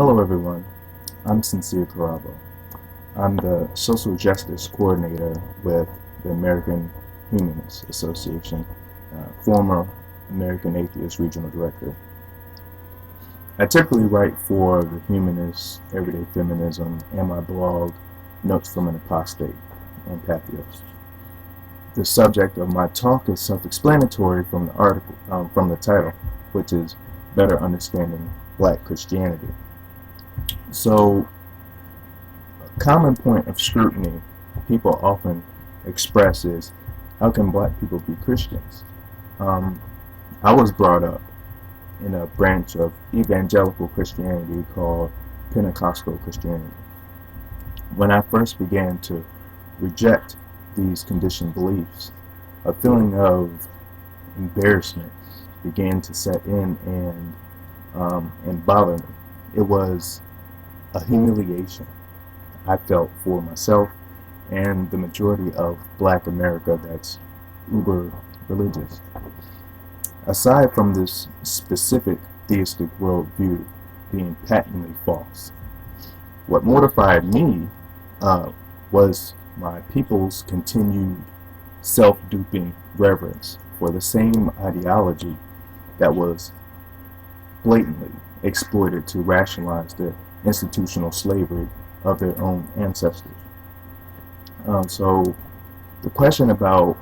Hello everyone, I'm Sincere Kirabo. I'm the Social Justice Coordinator with the American Humanists Association, former American Atheist Regional Director. I typically write for the Humanists, Everyday Feminism, and my blog, Notes from an Apostate, and Pathos. The subject of my talk is self-explanatory from the article, from the title, which is Better Understanding Black Christianity. So, a common point of scrutiny people often express is, how can black people be Christians? I was brought up in a branch of evangelical Christianity called Pentecostal Christianity. When I first began to reject these conditioned beliefs, a feeling of embarrassment began to set in and bother me. It was a humiliation I felt for myself and the majority of black America that's uber religious. Aside from this specific theistic worldview being patently false, what mortified me was my people's continued self-duping reverence for the same ideology that was blatantly exploited to rationalize the institutional slavery of their own ancestors. So the question about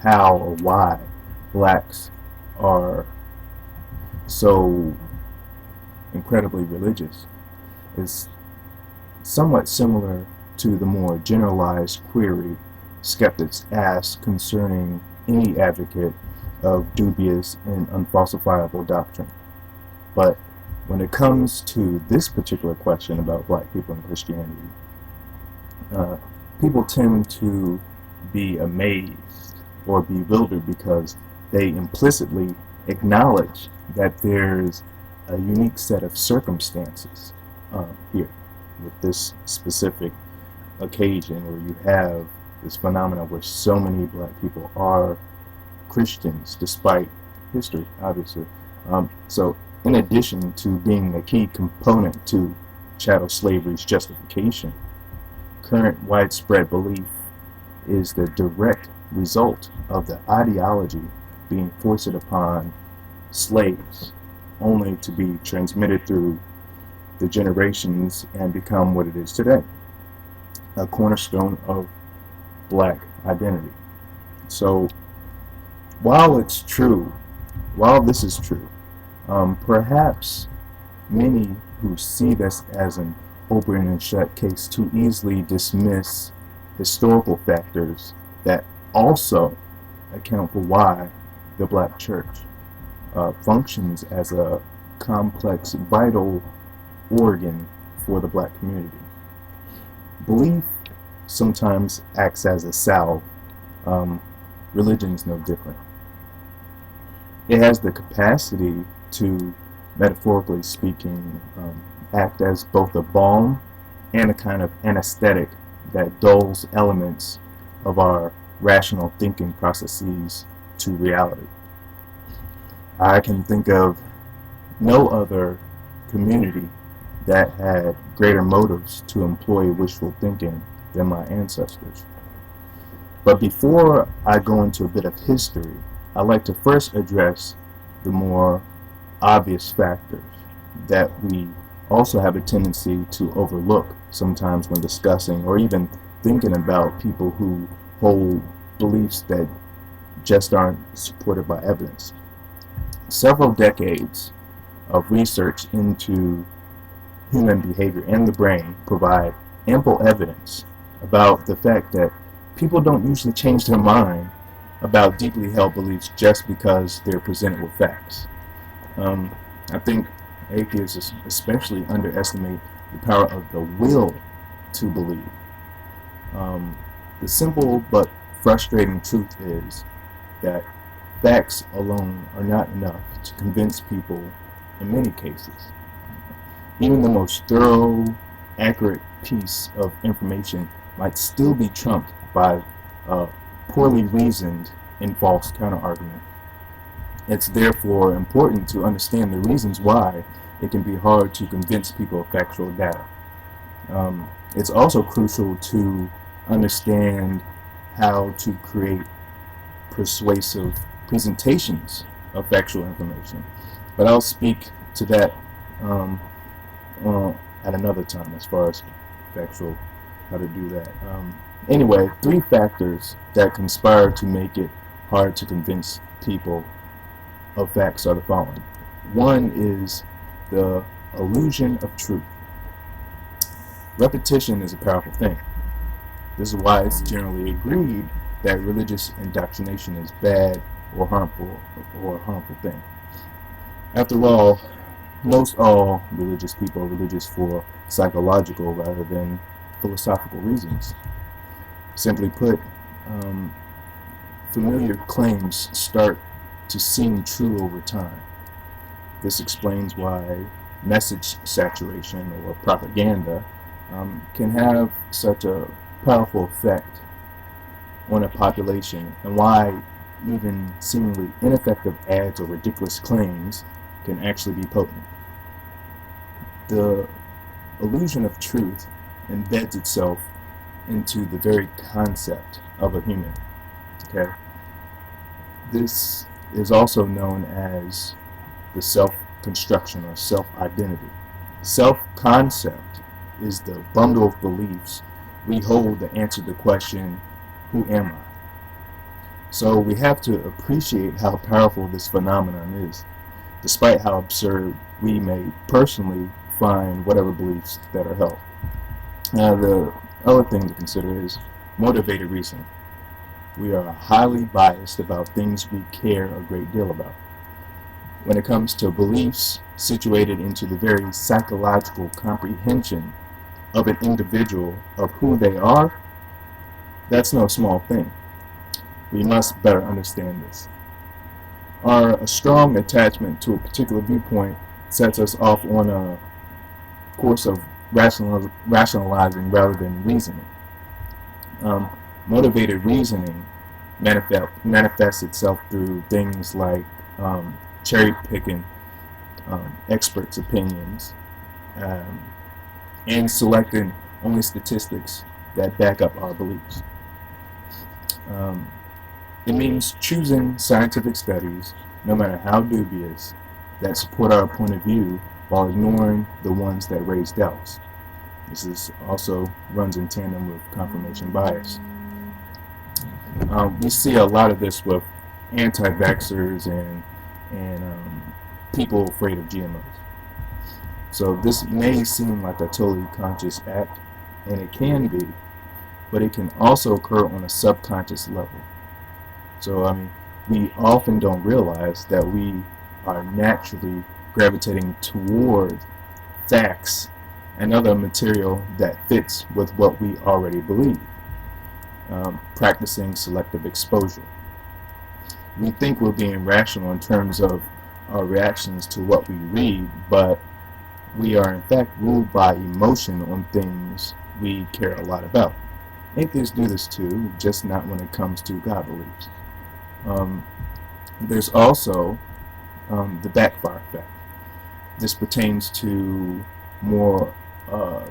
how or why blacks are so incredibly religious is somewhat similar to the more generalized query skeptics ask concerning any advocate of dubious and unfalsifiable doctrine. But when it comes to this particular question about black people and Christianity, people tend to be amazed or bewildered because they implicitly acknowledge that there's a unique set of circumstances here with this specific occasion where you have this phenomenon where so many black people are Christians despite history, obviously. So in addition to being a key component to chattel slavery's justification, current widespread belief is the direct result of the ideology being foisted upon slaves, only to be transmitted through the generations and become what it is today, a cornerstone of black identity. So while this is true, perhaps many who see this as an open and shut case too easily dismiss historical factors that also account for why the black church functions as a complex, vital organ for the black community. Belief sometimes acts as a salve. Religion is no different. It has the capacity to, metaphorically speaking, act as both a balm and a kind of anesthetic that dulls elements of our rational thinking processes to reality. I can think of no other community that had greater motives to employ wishful thinking than my ancestors. But before I go into a bit of history, I'd like to first address the more obvious factors that we also have a tendency to overlook sometimes when discussing or even thinking about people who hold beliefs that just aren't supported by evidence. Several decades of research into human behavior and the brain provide ample evidence about the fact that people don't usually change their mind about deeply held beliefs just because they're presented with facts. I think atheists especially underestimate the power of the will to believe. The simple but frustrating truth is that facts alone are not enough to convince people in many cases. Even the most thorough, accurate piece of information might still be trumped by a poorly reasoned and false counterargument. It's therefore important to understand the reasons why it can be hard to convince people of factual data. It's also crucial to understand how to create persuasive presentations of factual information. But I'll speak to that um, at another time as far as factual, how to do that. Anyway, three factors that conspire to make it hard to convince people of facts are the following. One is the illusion of truth. Repetition is a powerful thing. This is why it's generally agreed that religious indoctrination is bad or a harmful thing. After all, most all religious people are religious for psychological rather than philosophical reasons. Simply put, familiar claims start to seem true over time. This explains why message saturation or propaganda can have such a powerful effect on a population, and why even seemingly ineffective ads or ridiculous claims can actually be potent. The illusion of truth embeds itself into the very concept of a human. Okay? This is also known as the self-construction or self-identity. Self-concept is the bundle of beliefs we hold to answer the question, who am I? So we have to appreciate how powerful this phenomenon is, despite how absurd we may personally find whatever beliefs that are held. Now, the other thing to consider is motivated reasoning. We are highly biased about things we care a great deal about. When it comes to beliefs situated into the very psychological comprehension of an individual of who they are, that's no small thing. We must better understand this. Our strong attachment to a particular viewpoint sets us off on a course of rationalizing rather than reasoning. Motivated reasoning manifests itself through things like cherry picking experts' opinions and selecting only statistics that back up our beliefs. It means choosing scientific studies, no matter how dubious, that support our point of view while ignoring the ones that raise doubts. This also runs in tandem with confirmation bias. We see a lot of this with anti-vaxxers and people afraid of GMOs. So this may seem like a totally conscious act, and it can be, but it can also occur on a subconscious level. So we often don't realize that we are naturally gravitating toward facts and other material that fits with what we already believe, practicing selective exposure. We think we're being rational in terms of our reactions to what we read, but we are in fact ruled by emotion on things we care a lot about. Atheists do this too, just not when it comes to God beliefs. There's also the backfire effect. This pertains to more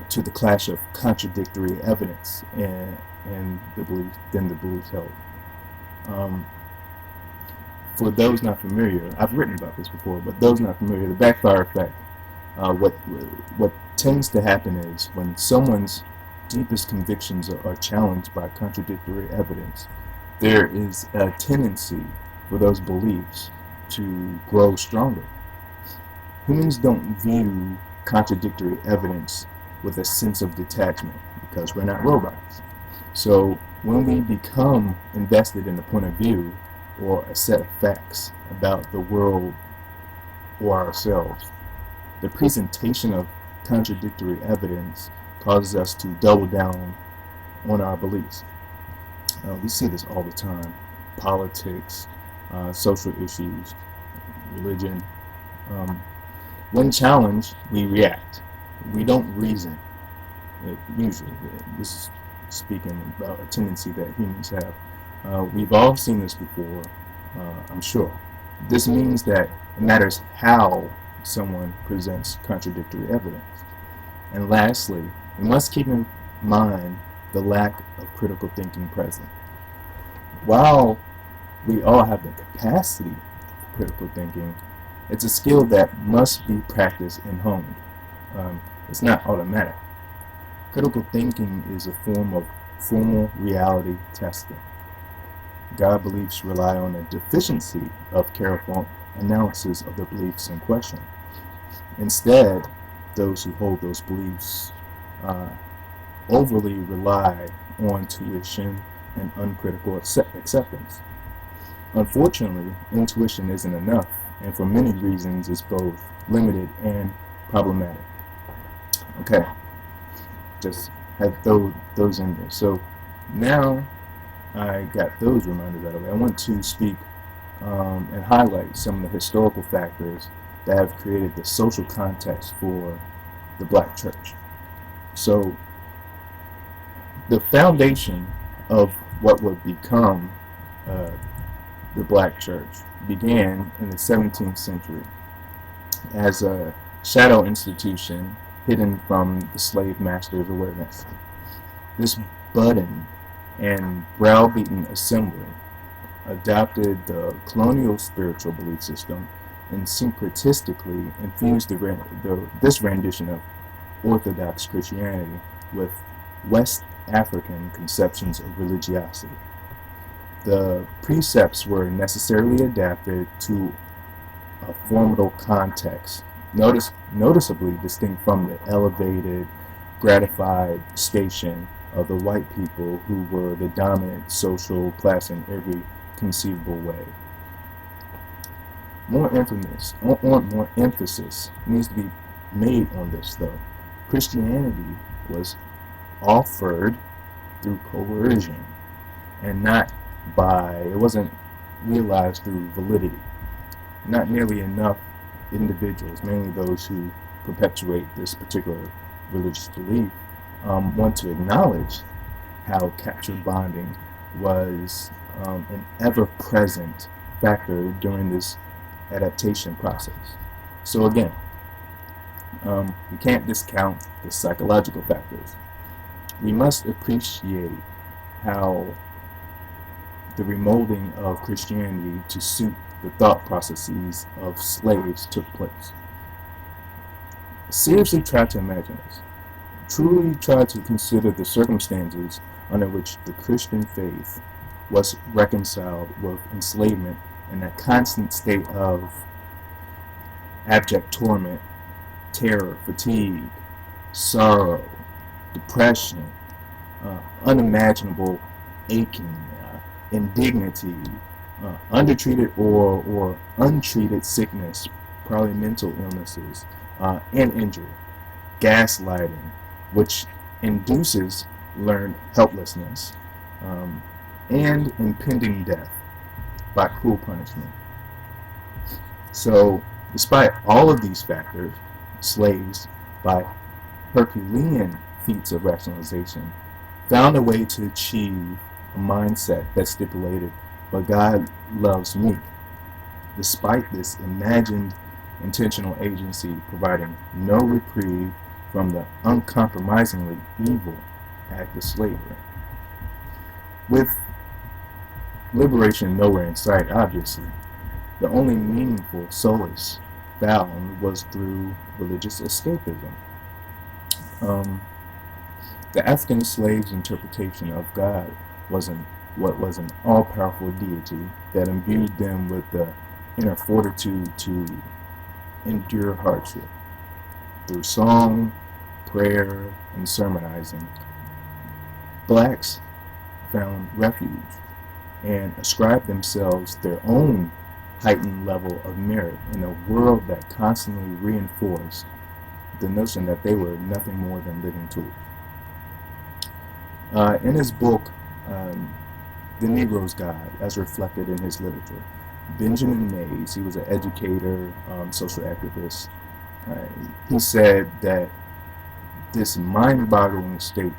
to the clash of contradictory evidence and the beliefs held. For those not familiar, I've written about this before, but those not familiar, the backfire effect, what tends to happen is when someone's deepest convictions are challenged by contradictory evidence, there is a tendency for those beliefs to grow stronger. Humans don't view contradictory evidence with a sense of detachment because we're not robots. So when we become invested in a point of view or a set of facts about the world or ourselves, the presentation of contradictory evidence causes us to double down on our beliefs. We see this all the time. Politics, social issues, religion. When challenged, we react. We don't reason. Usually, this is speaking about a tendency that humans have. We've all seen this before, I'm sure. This means that it matters how someone presents contradictory evidence. And lastly, we must keep in mind the lack of critical thinking present. While we all have the capacity for critical thinking, it's a skill that must be practiced and honed. It's not automatic. Critical thinking is a form of formal reality testing. God beliefs rely on a deficiency of careful analysis of the beliefs in question. Instead, those who hold those beliefs uh, overly rely on tuition and uncritical acceptance. Unfortunately, intuition isn't enough, and for many reasons it's both limited and problematic. Okay, just had those in there. So now I got those reminders out of it. I want to speak and highlight some of the historical factors that have created the social context for the black church. So the foundation of what would become uh, the black church began in the 17th century as a shadow institution hidden from the slave master's awareness. This budding and browbeaten assembly adopted the colonial spiritual belief system and syncretistically infused this rendition of Orthodox Christianity with West African conceptions of religiosity. The precepts were necessarily adapted to a formal context, noticeably distinct from the elevated, gratified station of the white people who were the dominant social class in every conceivable way. More emphasis needs to be made on this, though. Christianity was offered through coercion and it wasn't realized through validity. Not nearly enough individuals, mainly those who perpetuate this particular religious belief, want to acknowledge how capture bonding was an ever-present factor during this adaptation process. So again, we can't discount the psychological factors. We must appreciate how the remolding of Christianity to suit the thought processes of slaves took place. Seriously try to imagine this. Truly try to consider the circumstances under which the Christian faith was reconciled with enslavement and a constant state of abject torment, terror, fatigue, sorrow, depression, unimaginable aching, indignity, undertreated or untreated sickness, probably mental illnesses, and injury, gaslighting, which induces learned helplessness, and impending death by cruel punishment. So, despite all of these factors, slaves, by Herculean feats of rationalization, found a way to achieve a mindset that stipulated, but God loves me, despite this imagined intentional agency providing no reprieve from the uncompromisingly evil act of slavery. With liberation nowhere in sight, obviously, the only meaningful solace found was through religious escapism. The African slaves' interpretation of God was an all-powerful deity that imbued them with the inner fortitude to endure hardship. Through song, prayer, and sermonizing, blacks found refuge and ascribed themselves their own heightened level of merit in a world that constantly reinforced the notion that they were nothing more than living tools. In his book, The Negro's God, as reflected in his literature, Benjamin Mays, he was an educator, social activist, he said that this mind-boggling state,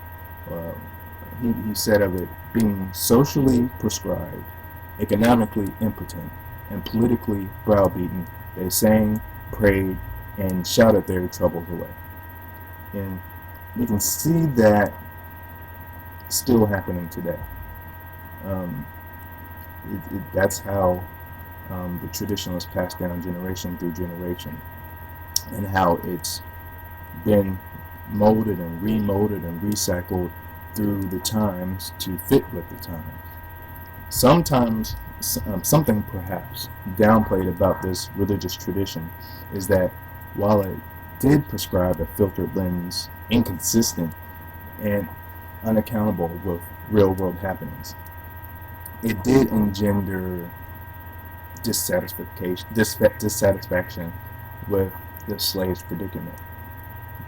he said of it, being socially prescribed, economically impotent, and politically browbeaten, they sang, prayed, and shouted their troubles away. And you can see that still happening today. Um, that's how the tradition was passed down generation through generation, and how it's been molded and remolded and recycled through the times to fit with the times. Sometimes, something perhaps downplayed about this religious tradition is that while it did prescribe a filtered lens, inconsistent and unaccountable with real world happenings, it did engender dissatisfaction with the slave's predicament.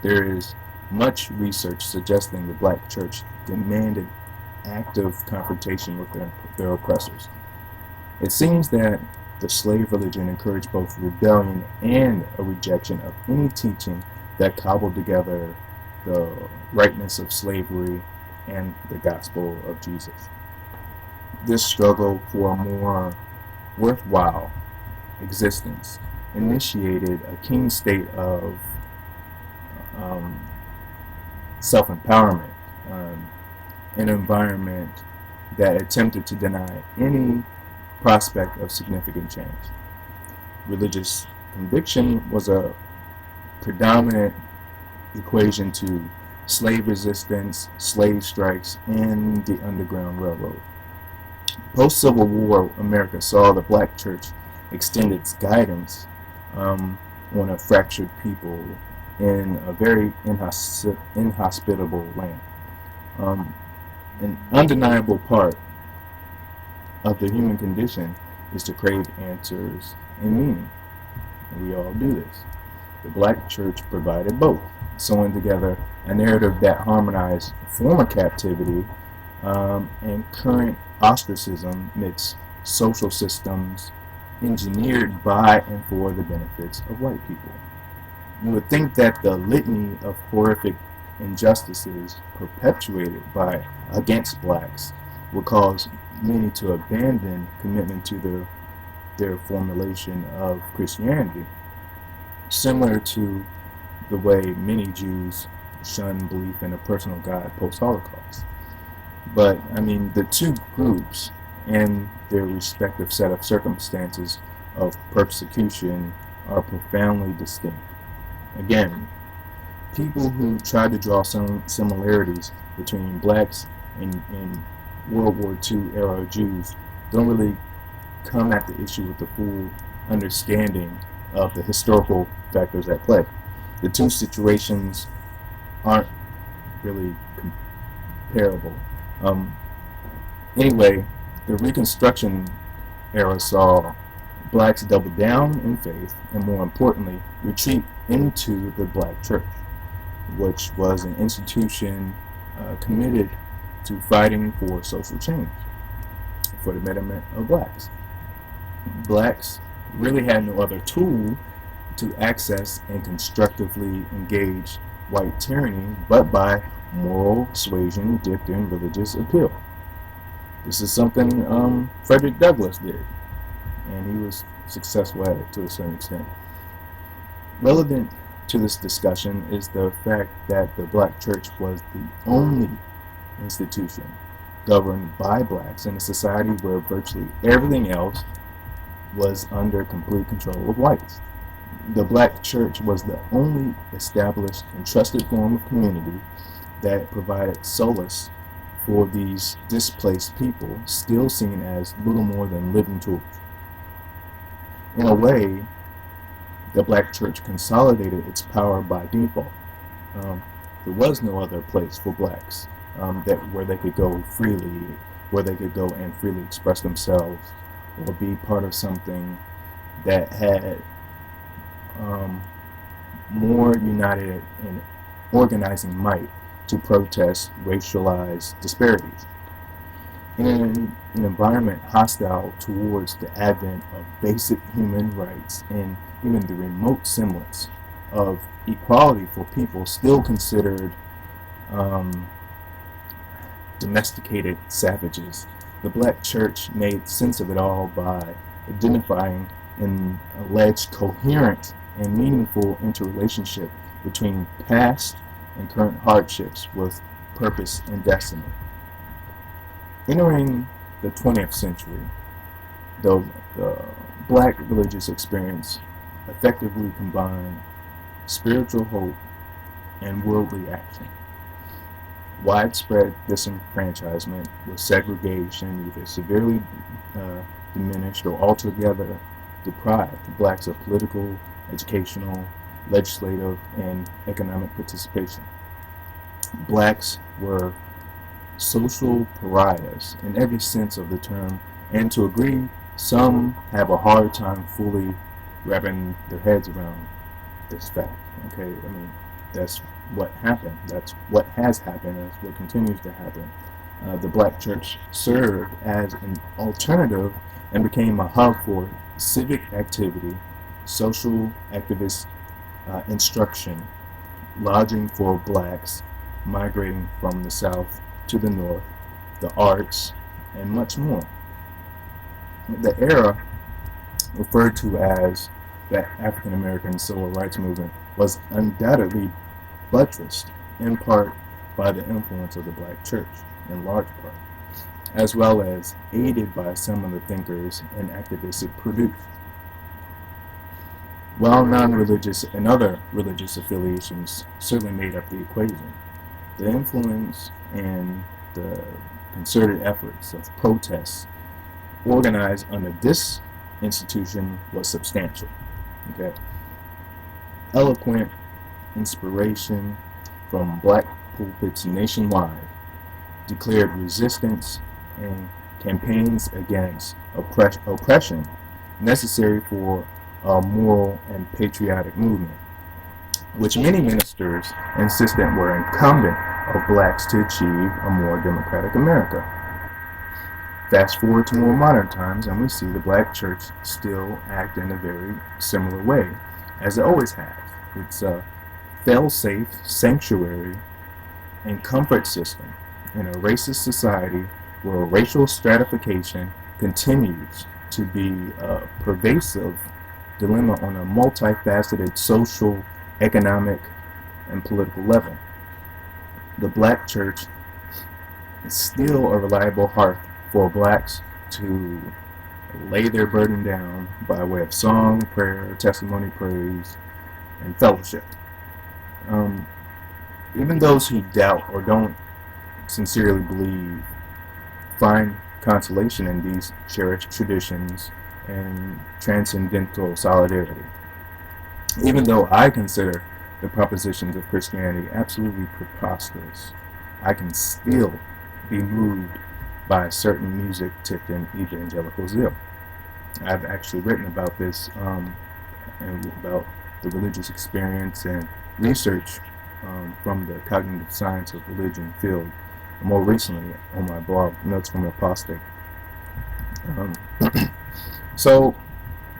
There is much research suggesting the black church demanded active confrontation with their oppressors. It seems that the slave religion encouraged both rebellion and a rejection of any teaching that cobbled together the rightness of slavery and the gospel of Jesus. This struggle for a more worthwhile existence initiated a keen state of self-empowerment, an environment that attempted to deny any prospect of significant change. Religious conviction was a predominant equation to slave resistance, slave strikes, and the Underground Railroad. Post-Civil War America saw the black church extend its guidance on a fractured people in a very inhospitable land. An undeniable part of the human condition is to crave answers and meaning. And we all do this. The black church provided both, sewing together a narrative that harmonized former captivity and current ostracism amidst social systems engineered by and for the benefits of white people. You would think that the litany of horrific injustices perpetuated by against blacks would cause many to abandon commitment to their formulation of Christianity, similar to the way many Jews shun belief in a personal God post-Holocaust. But, I mean, the two groups and their respective set of circumstances of persecution are profoundly distinct. Again, people who try to draw some similarities between blacks and World War II era Jews don't really come at the issue with the full understanding of the historical factors at play. The two situations aren't really comparable. Anyway, the Reconstruction era saw blacks double down in faith and, more importantly, retreat into the black church, which was an institution committed to fighting for social change, for the betterment of blacks. Blacks really had no other tool to access and constructively engage white tyranny but by moral suasion dipped in religious appeal. This is something Frederick Douglass did, and he was successful at it to a certain extent. Relevant to this discussion is the fact that the black church was the only institution governed by blacks in a society where virtually everything else was under complete control of whites. The black church was the only established and trusted form of community that provided solace for these displaced people, still seen as little more than living tools. In a way, the black church consolidated its power by default. There was no other place for blacks where they could go freely, where they could go and freely express themselves or be part of something that had more united and organizing might to protest racialized disparities. In an environment hostile towards the advent of basic human rights and even the remote semblance of equality for people still considered domesticated savages, the black church made sense of it all by identifying an alleged coherent and meaningful interrelationship between past and current hardships with purpose and destiny. Entering the 20th century, the black religious experience effectively combined spiritual hope and worldly action. Widespread disenfranchisement with segregation either severely diminished or altogether deprived blacks of political, educational, legislative, and economic participation. Blacks were social pariahs in every sense of the term, and to agree, some have a hard time fully wrapping their heads around this fact. Okay, I mean, that's what happened. That's what has happened. That's what continues to happen. The black church served as an alternative and became a hub for civic activity, social activist instruction, lodging for blacks migrating from the south to the north, the arts, and much more. The era referred to as the African American Civil Rights Movement was undoubtedly buttressed in part by the influence of the black church, in large part, as well as aided by some of the thinkers and activists it produced. While non-religious and other religious affiliations certainly made up the equation, the influence and the concerted efforts of protests organized under this institution was substantial. Okay. Eloquent inspiration from black pulpits nationwide declared resistance and campaigns against oppression necessary for a moral and patriotic movement, which many ministers insisted were incumbent of blacks to achieve a more democratic America. Fast forward to more modern times, and we see the black church still act in a very similar way, as it always has. It's a fail-safe sanctuary and comfort system in a racist society where racial stratification continues to be a pervasive dilemma on a multifaceted social, economic, and political level. The black church is still a reliable hearth for blacks to lay their burden down by way of song, prayer, testimony, praise, and fellowship. Even those who doubt or don't sincerely believe find consolation in these cherished traditions and transcendental solidarity. Even though I consider the propositions of Christianity absolutely preposterous, I can still be moved by certain music tipped in evangelical zeal. I've actually written about this and about the religious experience and research from the cognitive science of religion field, more recently on my blog, Notes from Apostate. So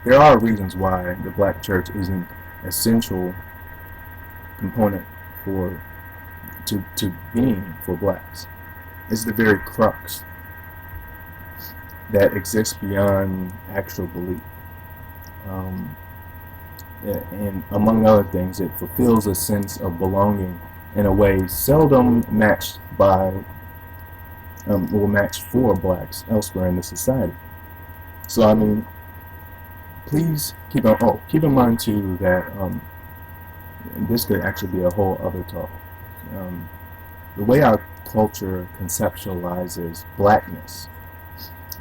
there are reasons why the black church is an essential component to being for blacks. It's the very crux that exists beyond actual belief. And among other things, it fulfills a sense of belonging in a way seldom matched by or matched for blacks elsewhere in the society. So I mean, please keep in mind too that and this could actually be a whole other talk. The way our culture conceptualizes blackness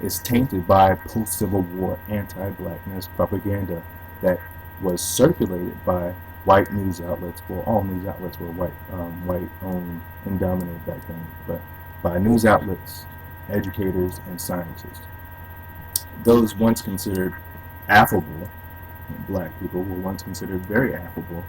is tainted by post-Civil War anti-blackness propaganda that was circulated by white news outlets. Well, all news outlets were white-owned and dominated back then, but by news outlets, educators, and scientists. Those once considered affable, black people were once considered very affable,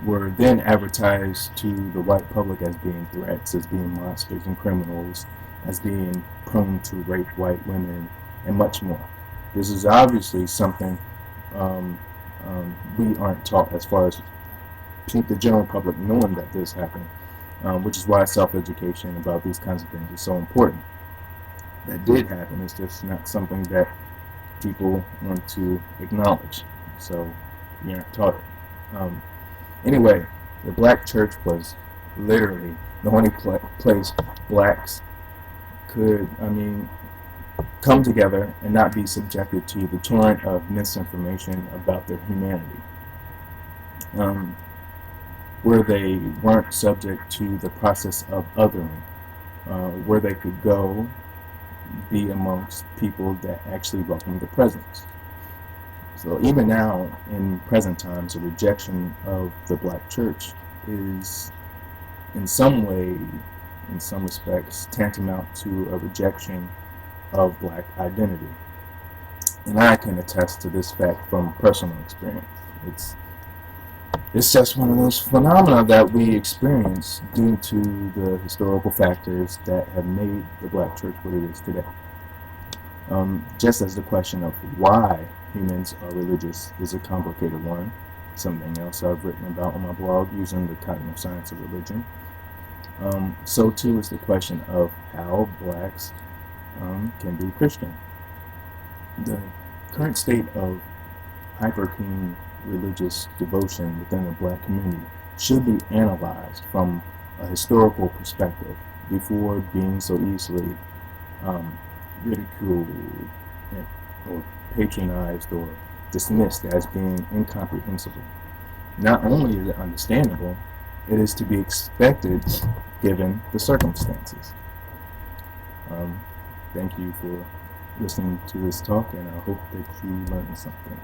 were then advertised to the white public as being threats, as being monsters and criminals, as being prone to rape white women, and much more. This is obviously something we aren't taught as far as the general public knowing that this happened, which is why self-education about these kinds of things is so important. That did happen. It's just not something that people want to acknowledge. So you aren't taught it. Anyway, the black church was literally the only place blacks could, come together and not be subjected to the torrent of misinformation about their humanity, um, where they weren't subject to the process of othering, where they could go be amongst people that actually welcome the presence. So even now, in present times, a rejection of the black church is in some way, in some respects, tantamount to a rejection of black identity. And I can attest to this fact from personal experience. It's just one of those phenomena that we experience due to the historical factors that have made the black church what it is today. Just as the question of why humans are religious is a complicated one, something else I've written about on my blog using the cognitive science of religion. So too is the question of how blacks can be Christian. The current state of hyper-keen religious devotion within the black community should be analyzed from a historical perspective before being so easily ridiculed or patronized or dismissed as being incomprehensible. Not only is it understandable, it is to be expected given the circumstances. Thank you for listening to this talk, and I hope that you learned something.